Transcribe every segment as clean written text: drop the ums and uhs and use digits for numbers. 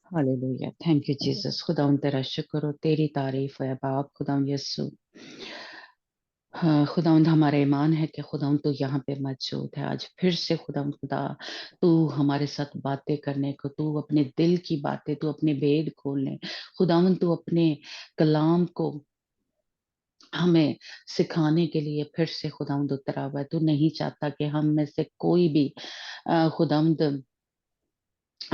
Hallelujah, thank you Jesus. खुदावन तेरा शुक्र हो, तेरी तारीफ है बाप। खुदावन यीशु, हाँ खुदावन, हमारा ईमान है कि खुदावन तू यहाँ पे मौजूद है। आज फिर से खुदावन खुदा, तू हमारे साथ बातें करने को, तू अपने दिल की बातें, तू अपने भेद खोलने, खुदावन तू अपने कलाम को हमें सिखाने के लिए फिर से खुदावंद उतरा हुआ है। तू नहीं चाहता कि हम में से कोई भी खुदावंद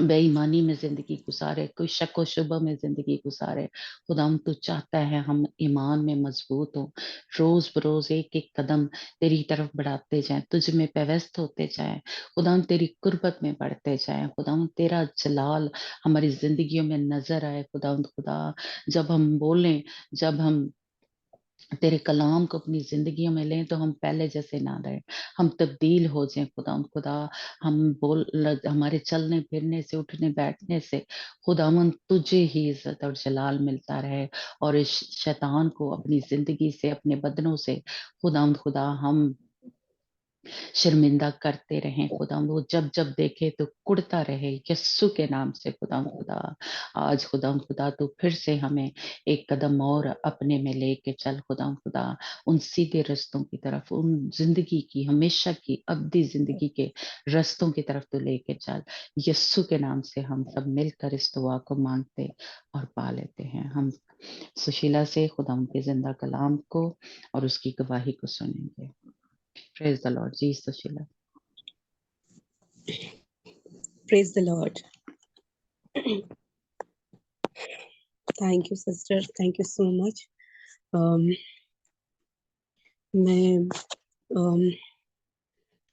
बेईमानी में जिंदगी गुजारे, कोई शक व शुबह में जिंदगी गुजारे। खुदाम तू चाहता है हम ईमान में मजबूत हो, रोज बरोज एक एक कदम तेरी तरफ बढ़ाते जाएं, तुझ में व्यस्त होते जाएं, खुदाम तेरी कुर्बत में बढ़ते जाएं, खुदाम तेरा जलाल हमारी जिंदगियों में नजर आए। खुदाम खुदा, जब हम बोलें, जब हम तेरे कलाम को अपनी जिंदगियों में लें, तो हम पहले जैसे ना रहे, हम तब्दील हो जाएं। खुदा हम हमारे चलने फिरने से, उठने बैठने से खुदावन तुझे ही इज्जत और जलाल मिलता रहे। और इस शैतान को अपनी जिंदगी से, अपने बदनों से खुदा हम शर्मिंदा करते रहें। खुदा वो जब जब देखे तो कुड़ता रहे, यस्सु के नाम से। खुदा आज खुदा तो फिर से हमें एक कदम और अपने में लेके चल। खुदा उन सीधे रस्तों की तरफ, उन जिंदगी की, हमेशा की अवधि जिंदगी के रस्तों की तरफ तो लेके चल। यस्सु के नाम से हम सब मिलकर इस दुआ को मांगते और पा लेते हैं। हम सुशीला से खुदा उनके जिंदा कलाम को और उसकी गवाही को सुनेंगे। Praise the Lord ji. Sushila. Praise the Lord. Thank you, sister. Thank you so much.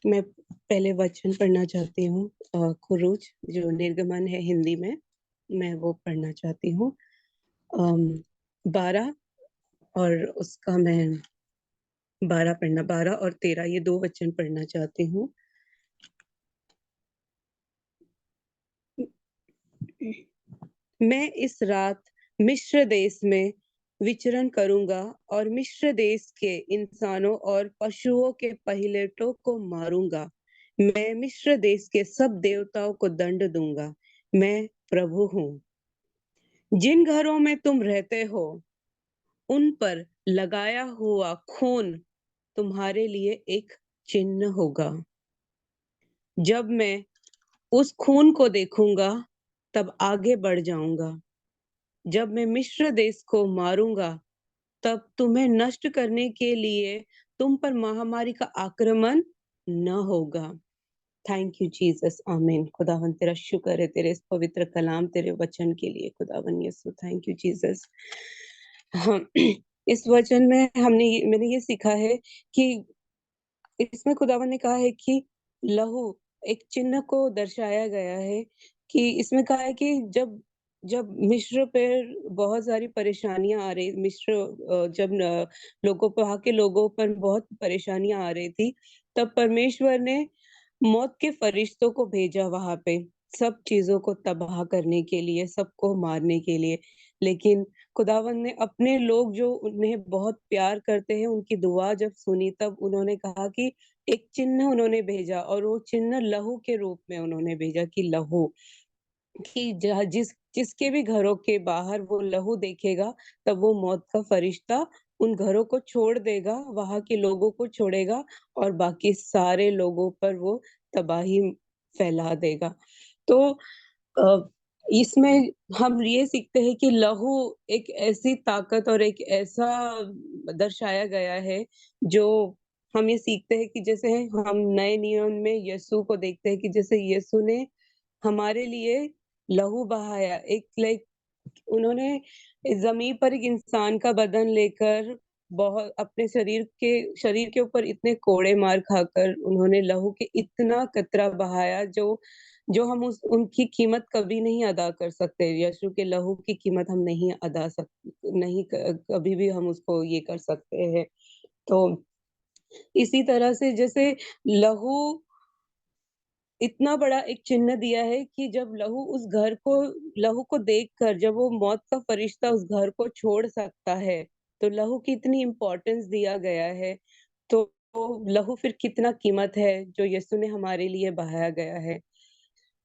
मैं पहले वचन पढ़ना चाहती हूँ। खुरूज जो निर्गमन है हिंदी में, मैं वो पढ़ना चाहती हूँ। 12 और उसका मैं 12 और 13 ये 2 वचन पढ़ना चाहती हूँ। मैं इस रात मिस्र देश में विचरण करूंगा और मिस्र देश के इंसानों और पशुओं के पहिलौठों को मारूंगा। मैं मिस्र देश के सब देवताओं को दंड दूंगा। मैं प्रभु हूँ। जिन घरों में तुम रहते हो उन पर लगाया हुआ खून तुम्हारे लिए एक चिन्ह होगा। जब मैं उस खून को देखूंगा तब आगे बढ़ जाऊंगा। जब मैं मिस्र देश को मारूंगा तब तुम्हें नष्ट करने के लिए तुम पर महामारी का आक्रमण न होगा। थैंक यू जीसस, आमीन। खुदावन तेरा शुक्र है तेरे इस पवित्र कलाम, तेरे वचन के लिए। खुदावन यीशु, थैंक यू जीसस। हाँ, इस वचन में मैंने ये सीखा है कि इसमें खुदावन ने कहा है कि लहू एक चिन्ह को दर्शाया गया है। कि इसमें कहा है कि जब जब मिस्र पे बहुत सारी परेशानियां आ रही, जब लोगों पर, वहाँ के लोगों पर बहुत परेशानियां आ रही थी, तब परमेश्वर ने मौत के फरिश्तों को भेजा वहां पे, सब चीजों को तबाह करने के लिए, सबको मारने के लिए। लेकिन खुदावन ने अपने लोग जो उन्हें बहुत प्यार करते हैं, उनकी दुआ जब सुनी, तब उन्होंने कहा कि एक चिन्ह उन्होंने भेजा, और वो चिन्ह लहू के रूप में उन्होंने भेजा। कि लहू, कि जिसके भी घरों के बाहर वो लहू देखेगा, तब वो मौत का फरिश्ता उन घरों को छोड़ देगा, वहां के लोगों को छोड़ेगा, और बाकी सारे लोगों पर वो तबाही फैला देगा। तो अ, इसमें हम ये सीखते हैं कि लहू एक ऐसी ताकत और एक ऐसा दर्शाया गया है, जो हम ये सीखते हैं कि जैसे हम नए नियम में यीशु को देखते हैं कि जैसे यीशु ने हमारे लिए लहू बहाया। एक लाइक उन्होंने जमीन पर एक इंसान का बदन लेकर, बहुत अपने शरीर के ऊपर इतने कोड़े मार खाकर उन्होंने लहू के इतना कतरा बहाया, जो जो हम उनकी कीमत कभी नहीं अदा कर सकते। यीशु के लहू की कीमत हम नहीं अदा सक नहीं कभी भी हम उसको ये कर सकते हैं। तो इसी तरह से जैसे लहू इतना बड़ा एक चिन्ह दिया है कि जब लहू को देखकर जब वो मौत का फरिश्ता उस घर को छोड़ सकता है, तो लहू की इतनी इम्पोर्टेंस दिया गया है। तो लहू फिर कितना कीमत है जो यीशु ने हमारे लिए बहाया गया है।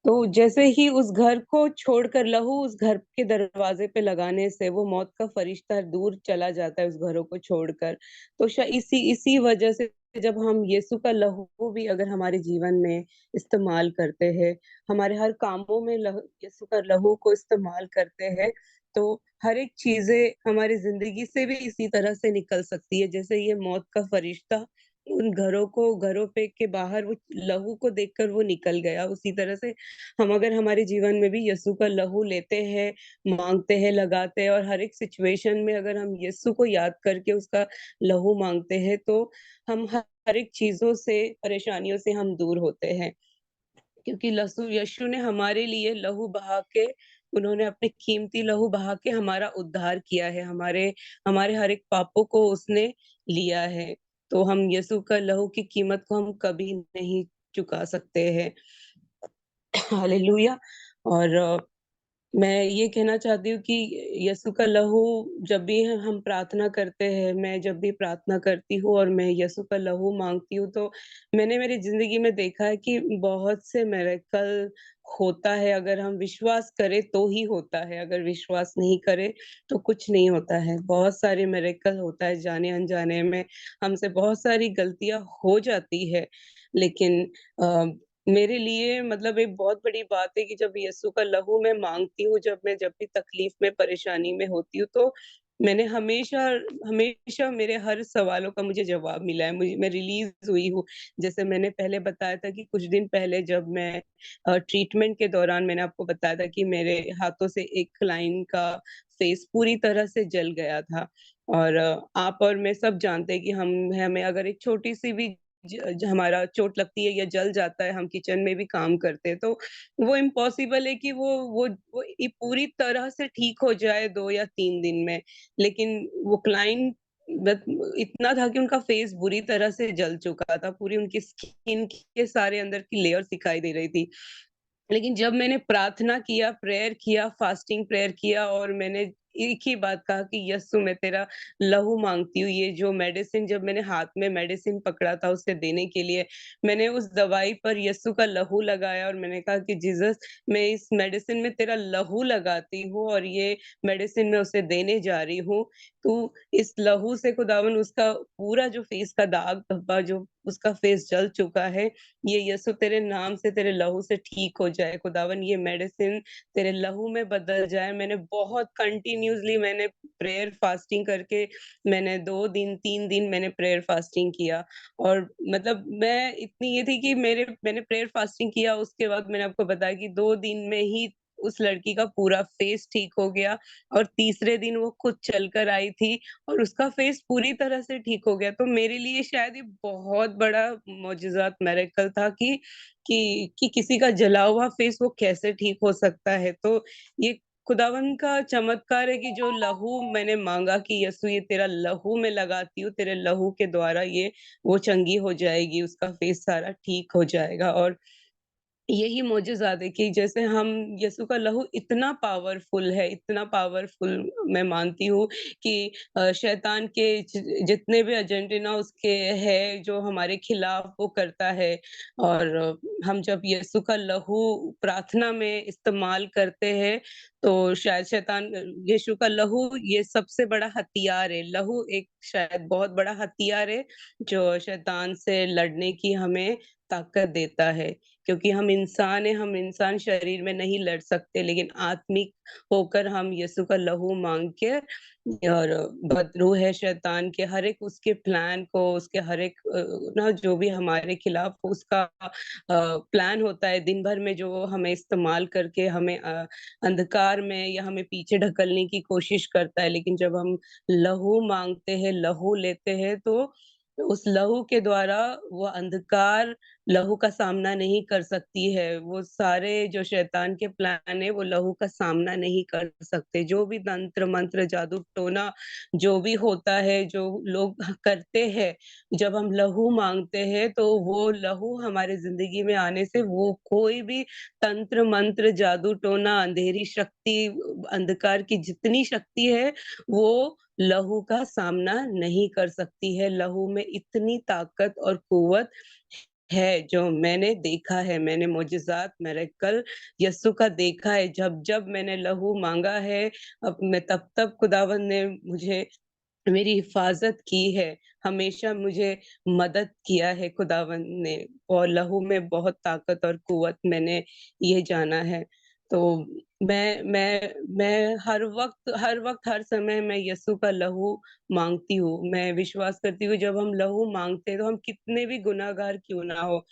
तो जैसे ही उस घर को छोड़कर लहू उस घर के दरवाज़े पे लगाने से वो मौत का फरिश्ता दूर चला जाता है उस घरों को छोड़कर। तो इसी इसी वजह से जब हम यीशु का लहू भी अगर हमारे जीवन में इस्तेमाल करते हैं, हमारे हर कामों में यीशु का लहू को इस्तेमाल करते हैं, तो हर एक चीज़ें हमारी ज़िंदगी से भी इसी तरह से निकल सकती है। जैसे ये मौत का फरिश्ता उन घरों पे के बाहर वो लहू को देखकर वो निकल गया, उसी तरह से हम अगर हमारे जीवन में भी यीशु का लहू लेते हैं, माँगते हैं, लगाते हैं और हर एक सिचुएशन में अगर हम यीशु को याद करके उसका लहू माँगते हैं, तो हम हर एक चीज़ों से, परेशानियों से हम दूर होते हैं। क्योंकि लसु यीशु ने हमारे लिए लहू बहा के उन्होंने अपने कीमती लहू बहा के हमारा उद्धार किया है, हमारे हमारे हर एक पापों को उसने लिया है। तो हम यीशु का लहू की कीमत को हम कभी नहीं चुका सकते हैं। हालेलुया। और मैं ये कहना चाहती हूँ कि यीशु का लहू जब भी हम प्रार्थना करते हैं, मैं जब भी प्रार्थना करती हूँ और मैं यीशु का लहू माँगती हूँ, तो मैंने मेरी ज़िंदगी में देखा है कि बहुत से मिरेकल होता है, अगर हम विश्वास करें तो ही होता है, अगर विश्वास नहीं करें तो कुछ नहीं होता है। बहुत सारे मिरेकल होता है जाने-अनजाने में, हमसे बहुत सारी गलतियाँ हो जाती है, लेकिन अ, मेरे लिए मतलब एक बहुत बड़ी बात है कि जब यीशु का लहू मैं माँगती हूँ, जब भी तकलीफ में, परेशानी में होती हूँ, तो मैंने हमेशा हमेशा मेरे हर सवालों का मुझे जवाब मिला है। मैं रिलीज़ हुई हूँ। जैसे मैंने पहले बताया था कि कुछ दिन पहले जब मैं ट्रीटमेंट के दौरान मैंने आपको बताया था कि मेरे हाथों से एक क्लाइंट का फेस पूरी तरह से जल गया था। और आप और मैं सब जानते हैं कि हम हमें अगर एक छोटी-सी भी हमारा चोट लगती है या जल जाता है, हम किचन में भी काम करते हैं, तो वो इम्पॉसिबल है कि वो पूरी तरह से ठीक हो जाए 2 या 3 दिन में। लेकिन वो क्लाइंट बत इतना था कि उनका फेस बुरी तरह से जल चुका था, पूरी उनकी स्किन के सारे अंदर की लेयर्स दिखाई दे रही थी। लेकिन जब मैंने प्रार्थना किया, प्रेयर किया, फास्टिंग प्रेयर किया और मैंने एक ही बात कहा कि यस्सु मैं तेरा लहू माँगती हूँ। ये जो मेडिसिन जब मैंने हाथ में मेडिसिन पकड़ा था उसे देने के लिए, मैंने उस दवाई पर यस्सु का लहू लगाया और मैंने कहा कि जीसस मैं इस मेडिसिन में तेरा लहू लगाती हूँ और ये मेडिसिन मैं उसे देने जा रही हूँ। तू इस लहू से खुदावन उसका पूरा जो फेस का दाग धब्बा जो उसका फेस जल चुका है, ये यीशु तेरे नाम से तेरे लहू से ठीक हो जाए खुदावन ये मेडिसिन तेरे लहू में बदल जाए। मैंने बहुत कंटिन्यूअसली मैंने प्रेयर फास्टिंग करके मैंने 2 दिन 3 दिन मैंने प्रेयर फास्टिंग किया और मतलब मैं इतनी ये थी कि मेरे मैंने प्रेयर फास्टिंग किया उसके बाद मैंने आपको बताया कि 2 दिन में ही उस लड़की का पूरा फेस ठीक हो गया और तीसरे दिन वो खुद चलकर आई थी और उसका फेस पूरी तरह से ठीक हो गया। तो मेरे लिए शायद ये बहुत बड़ा मौजज़ात मिरेकल था कि किसी का जला हुआ फेस वो कैसे ठीक हो सकता है। तो ये खुदावंद का चमत्कार है कि जो लहू मैंने माँगा कि यीशु ये तेरा लहू मैं लगाती हूँ, तेरे लहू के द्वारा ये वो चंगी हो जाएगी, उसका फेस सारा ठीक हो जाएगा और यही मौजज़ात है कि जैसे हम यीशु का लहू इतना पावरफुल है, इतना पावरफुल मैं मानती हूँ कि शैतान के जितने भी एजेंडे उसके हैं, जो हमारे खिलाफ वो करता है और हम जब यीशु का लहू प्रार्थना में इस्तेमाल करते हैं, तो शायद शैतान यीशु का लहू ये सबसे बड़ा हथियार है। लहू एक शायद बहुत बड़ा हथियार है, जो शैतान से लड़ने की हमें ताकत देता है। क्योंकि हम इंसान हैं, हम इंसान शरीर में नहीं लड़ सकते, लेकिन आत्मिक होकर हम यीशु का लहू माँग के और बदरू है शैतान के हर एक उसके प्लान को, उसके हर एक ना जो भी हमारे खिलाफ उसका प्लान होता है दिन भर में जो हमें इस्तेमाल करके हमें अंधकार में या हमें पीछे ढकलने की कोशिश करता है। लेकिन जब हम लहू माँगते हैं, लहू लेते हैं तो उस लहू के द्वारा वो अंधकार लहू का सामना नहीं कर सकती है। वो सारे जो शैतान के प्लान है, वो लहू का सामना नहीं कर सकते। जो भी तंत्र-मंत्र, जादू-टोना जो भी होता है, जो लोग करते हैं, जब हम लहू माँगते हैं, तो वो लहू हमारे ज़िंदगी में आने से वो कोई भी तंत्र-मंत्र, जादू-टोना, अंधेरी शक्ति, अंधकार की जितनी शक्ति है, वो लहू का सामना नहीं कर सकती है। लहू में इतनी ताकत और कुव्वत है, जो मैंने देखा है, मैंने मोजज़ात, मिरेकल यीशु का देखा है। जब-जब मैंने लहू माँगा है, अब मैं तब-तब खुदावंद ने मुझे मेरी हिफ़ाज़त की है, हमेशा मुझे मदद किया है खुदावंद ने, और लहू में बहुत ताकत और क़ुव्वत मैंने ये जाना है। तो मैं हर वक़्त, हर समय मैं यीशु का लहू माँगती हूँ। मैं विश्वास करती हूँ जब हम लहू माँगते हैं तो हम कितने भी गुनहगार क्यों ना हो,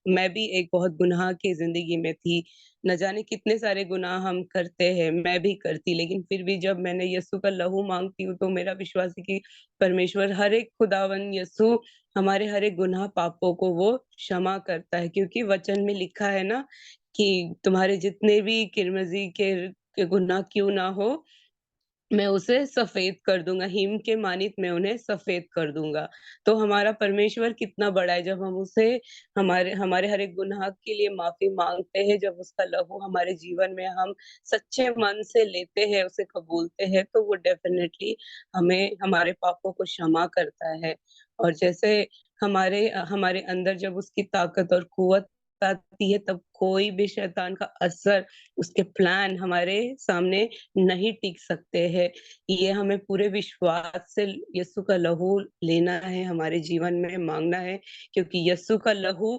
मैं भी एक बहुत गुनाह की ज़िंदगी में थी। न जाने कितने सारे गुनाह हम करते हैं, मैं भी करती, लेकिन फिर भी जब मैंने यीशु का लहू माँगती हूँ, तो मेरा विश्वास है कि परमेश्वर हर एक खुदावन यीशु हमारे हर एक गुनाह पापों को वो क्षमा करता है। क्योंकि वचन में लिखा है ना कि तुम्हारे जितने भी किरमज़ी के गुनाह क्यों ना हो, मैं उसे सफ़ेद कर दूँगा, हिम के मानित मैं उन्हें सफ़ेद कर दूँगा। तो हमारा परमेश्वर कितना बड़ा है, जब हम उसे हमारे हमारे हर एक गुनाह के लिए माफ़ी माँगते हैं, जब उसका लहू हमारे जीवन में हम सच्चे मन से लेते हैं, उसे कबूलते हैं, तो वो डेफ़िनेटली हमें हमारे पापों को क्षमा करता है। और जैसे हमारे अंदर जब उसकी ताकत और क़ुव्वत आती है, तब कोई भी शैतान का असर, उसके प्लान हमारे सामने नहीं टिक सकते हैं। ये हमें पूरे विश्वास से यीशु का लहू लेना है, हमारे जीवन में माँगना है, क्योंकि यीशु का लहू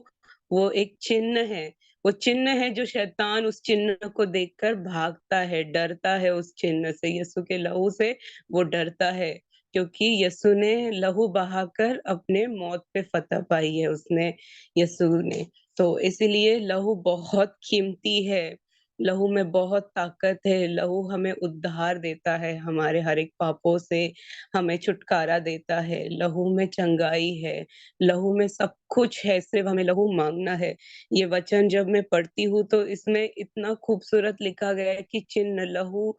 वो एक चिन्ह है। वो चिन्ह है जो शैतान उस चिन्ह को देखकर भागता है, डरता है उस चिन्ह से, यीशु के लहू से वो डरता है। क्योंकि यीशु ने लहू बहाकर अपने मौत पे फ़तह पाई है यीशु ने। तो इसीलिए लहू बहुत कीमती है। लहू में बहुत ताकत है, लहू हमें उद्धार देता है हमारे हर एक पापों से, हमें छुटकारा देता है, लहू में चंगाई है, लहू में सब कुछ है, सिर्फ़ हमें लहू माँगना है। ये वचन जब मैं पढ़ती हूँ तो इसमें इतना खूबसूरत लिखा गया है कि चिन्ह लहू,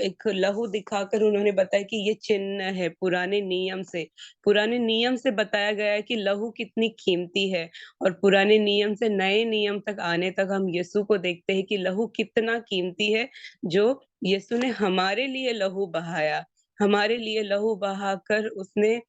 एक लहू दिखाकर उन्होंने बताया कि ये चिन्ह है पुराने नियम से बताया गया है कि लहू कितनी कीमती है। और पुराने नियम से नए नियम तक आने तक हम यीशु को देखते हैं कि लहू कितना कीमती है, जो यीशु ने हमारे लिए लहू बहाया। हमारे लिए लहू बहाकर उसने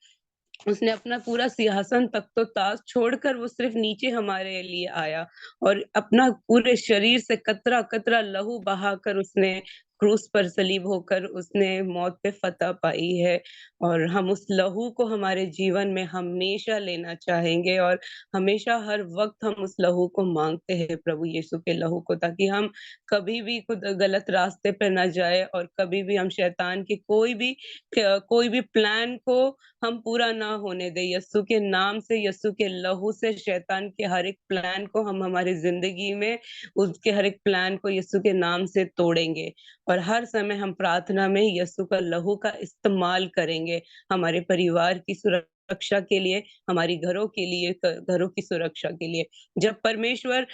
उसने अपना पूरा सिंहासन तख्तो-ताज छोड़कर वो सिर्फ़ नीचे हमारे लिए आया, और अपना पूरे शरीर से कतरा-कतरा लहू बहाकर उसने क्रूस पर सलीब होकर उसने मौत पे फ़तह पाई है। और हम उस लहू को हमारे जीवन में हमेशा लेना चाहेंगे, और हमेशा हर वक़्त हम उस लहू को माँगते हैं, प्रभु यीशु के लहू को, ताकि हम कभी भी खुद गलत रास्ते पे ना जाएँ, और कभी भी हम शैतान की कोई भी प्लान को हम पूरा ना होने दें। यीशु के नाम से, यीशु के लहू से शैतान के हर एक प्लान को हम हमारी ज़िंदगी में, उसके हर एक प्लान को यीशु के नाम से तोड़ेंगे। और हर समय हम प्रार्थना में यीशु का लहू का इस्तेमाल करेंगे, हमारे परिवार की सुरक्षा के लिए, हमारी घरों की सुरक्षा के लिए। जब परमेश्वर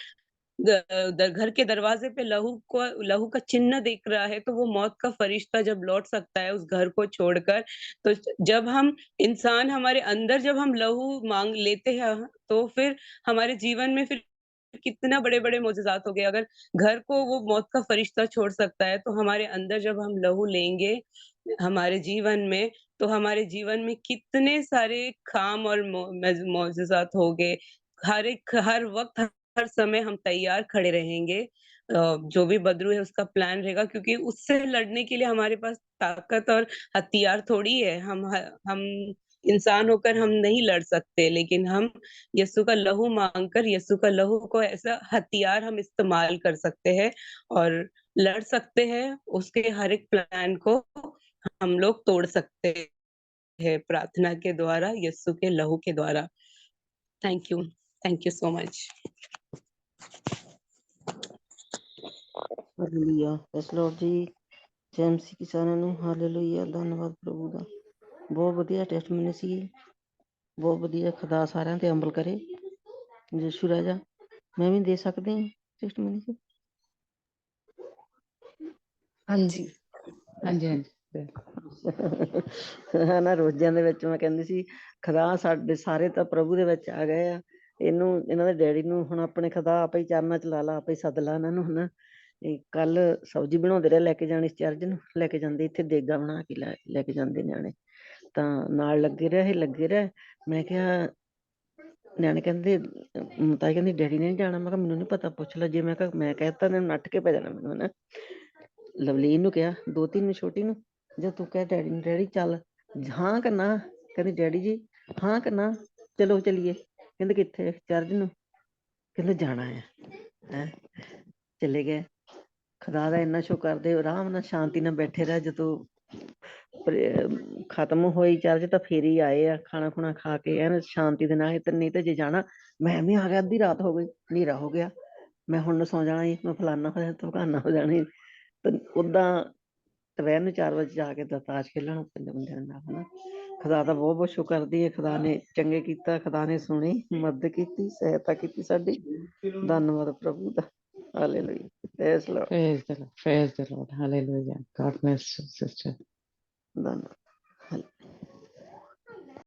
ग घर के दरवाजे पे लहू का चिन्ह दिख रहा है, तो वो मौत का फरिश्ता जब लौट सकता है उस घर को छोड़कर, तो जब हम इंसान हमारे अंदर जब हम लहू माँग लेते हैं, तो फिर हमारे जीवन में फिर कितना बड़े-बड़े मोजज़ात हो गए। अगर घर को वो मौत का फरिश्ता छोड़ सकता है, तो हमारे अंदर जब हम लहू लेंगे हमारे जीवन में, तो हमारे जीवन में कितने सारे काम और मोजज़ात होंगे। हर वक़्त, हर समय हम तैयार खड़े रहेंगे। जो भी बदरू है उसका प्लान रहेगा, क्योंकि उससे लड़ने के लिए हमारे पास ताकत और हथियार थोड़ी है। हम इंसान होकर हम नहीं लड़ सकते, लेकिन हम यीशु का लहू माँगकर, यीशु का लहू को ऐसा हथियार हम इस्तेमाल कर सकते हैं, और लड़ सकते हैं, उसके हर एक प्लान को हम लोग तोड़ सकते हैं प्रार्थना के द्वारा, यीशु के लहू के द्वारा। Thank you. Thank you so much. Hallelujah. Praise Lord ji. जय मसीह की साਰਿਆਂ ਨੂੰ ਹਾਲੇਲੂਇਆ। ਧੰਨਵਾਦ ਪ੍ਰਭੂ ਦਾ। ਬਹੁਤ ਵਧੀਆ ਟੈਸਟਮਨੀ ਸੀ। ਬਹੁਤ ਵਧੀਆ। ਖੁਦਾ ਸਾਰਿਆਂ ਤੇ ਅਮਲ ਕਰੇ। ਯਿਸੂ ਰਾਜਾ, ਮੈਂ ਵੀ ਦੇ ਸਕਦੀ ਹਾਂ ਟੈਸਟਮਨੀ ਜੀ? ਹਾਂਜੀ। ਹਾਂਜੀ, ਹਾਂਜੀ। ਹੈ ਨਾ, ਰੋਜ਼ਿਆਂ ਦੇ ਵਿੱਚ ਮੈਂ ਕਹਿੰਦੀ ਸੀ ਖੁਦਾ ਸਾਡੇ ਸਾਰੇ ਤਾਂ ਪ੍ਰਭੂ ਦੇ ਵਿੱਚ ਆ ਗਏ ਆ। ਇਹਨਾਂ ਦੇ ਡੈਡੀ ਨੂੰ ਹੁਣ ਆਪਣੇ ਖੁਦਾ ਆਪੇ ਹੀ ਚਰਨਾਂ ਚ ਲਾ ਲਾ, ਆਪੇ ਹੀ ਸੱਦ ਲਾ ਇਹਨਾਂ ਨੂੰ ਹਨਾ। ਕੱਲ ਸਬਜ਼ੀ ਬਣਾਉਂਦੇ ਰਹੇ, ਲੈ ਕੇ ਜਾਣੀ ਚਰਚ ਨੂੰ, ਲੈ ਕੇ ਜਾਂਦੇ ਇੱਥੇ ਦੇਗਾ ਬਣਾ ਕੇ ਲੈ ਕੇ ਜਾਂਦੇ ਨਿਆਣੇ, ਤਾਂ ਨਾਲ ਲੱਗੇ ਰਹੇ। ਮੈਂ ਕਿਹਾ ਨਿਆਣੇ ਕਹਿੰਦੇ ਤਾਈ ਕਹਿੰਦੀ ਡੈਡੀ ਨੇ ਨੀ ਜਾਣਾ। ਮੈਂ ਕਿਹਾ ਮੈਨੂੰ ਨੀ ਪਤਾ, ਪੁੱਛ ਲੈ। ਜੇ ਮੈਂ ਕਿਹਾ ਮੈਂ ਕਹਿਤਾ ਇਹਨੇ ਨੱਠ ਕੇ ਪੈ ਜਾਣਾ ਮੈਨੂੰ, ਹਨਾ। ਲਵਲੀਨ ਨੂੰ ਕਿਹਾ, 2-3 ਨੂੰ, ਛੋਟੀ ਨੂੰ, ਜਦ ਤੂੰ ਕਹਿ ਡੈਡੀ ਨੂੰ, ਡੈਡੀ ਚੱਲ, ਹਾਂ ਕਿ ਨਾ? ਕਹਿੰਦੀ ਡੈਡੀ ਜੀ, ਹਾਂ ਕਿ ਨਾ? ਚਲੋ ਚਲੀਏ। ਕਹਿੰਦੇ ਕਿੱਥੇ? ਚਰਚ ਨੂੰ। ਕਹਿੰਦੇ ਜਾਣਾ ਆ। ਹੈਂ ਚਲੇ ਗਏ। ਖੁਦਾ ਦਾ ਇੰਨਾ ਸ਼ੁਕਰ ਕਰਦੇ, ਆਰਾਮ ਨਾਲ ਸ਼ਾਂਤੀ ਨਾਲ ਬੈਠੇ ਰਹੇ। ਜਦੋਂ ਖਤਮ ਹੋਈ ਚਰਚ ਤਾਂ ਫੇਰ ਹੀ ਆਏ ਆ, ਖਾਣਾ ਖੁਣਾ ਖਾ ਕੇ ਐਨ ਸ਼ਾਂਤੀ ਦੇ ਨਾਲ। ਨਹੀਂ ਤੇ ਜੇ ਜਾਣਾ, ਮੈਂ ਵੀ ਆ ਗਿਆ, ਅੱਧੀ ਰਾਤ ਹੋ ਗਈ, ਹਨੇਰਾ ਹੋ ਗਿਆ, ਮੈਂ ਹੁਣ ਸੌ ਜਾਣਾ ਸੀ, ਮੈਂ ਫਲਾਨਾ ਹੋ ਜਾਣਾ, ਧਮਕਾਨਾ ਹੋ ਜਾਣਾ ਸੀ। ਤੇ ਓਦਾਂ ਦੁਪਹਿਰ ਨੂੰ 4 ਵਜੇ ਜਾ ਕੇ ਤਾਸ਼ ਖੇਲਣ ਪੈਂਦੇ ਬੰਦਿਆਂ ਨਾਲ, ਹਨਾ। ਖੁਦਾ ਦਾ ਬਹੁਤ ਬਹੁਤ ਸ਼ੁਕਰ ਕਰਦੀ ਹੈ। ਖੁਦਾ ਨੇ ਚੰਗੇ ਕੀਤਾ, ਖੁਦਾ ਨੇ ਸੁਣੀ, ਮਦਦ ਕੀਤੀ, ਸਹਾਇਤਾ ਕੀਤੀ ਸਾਡੀ। ਧੰਨਵਾਦ ਪ੍ਰਭੂ ਦਾ। Hallelujah. Praise the Lord. Praise the Lord. Praise the Lord. Hallelujah. God bless you, sister. ਧੰਨਵਾਦ।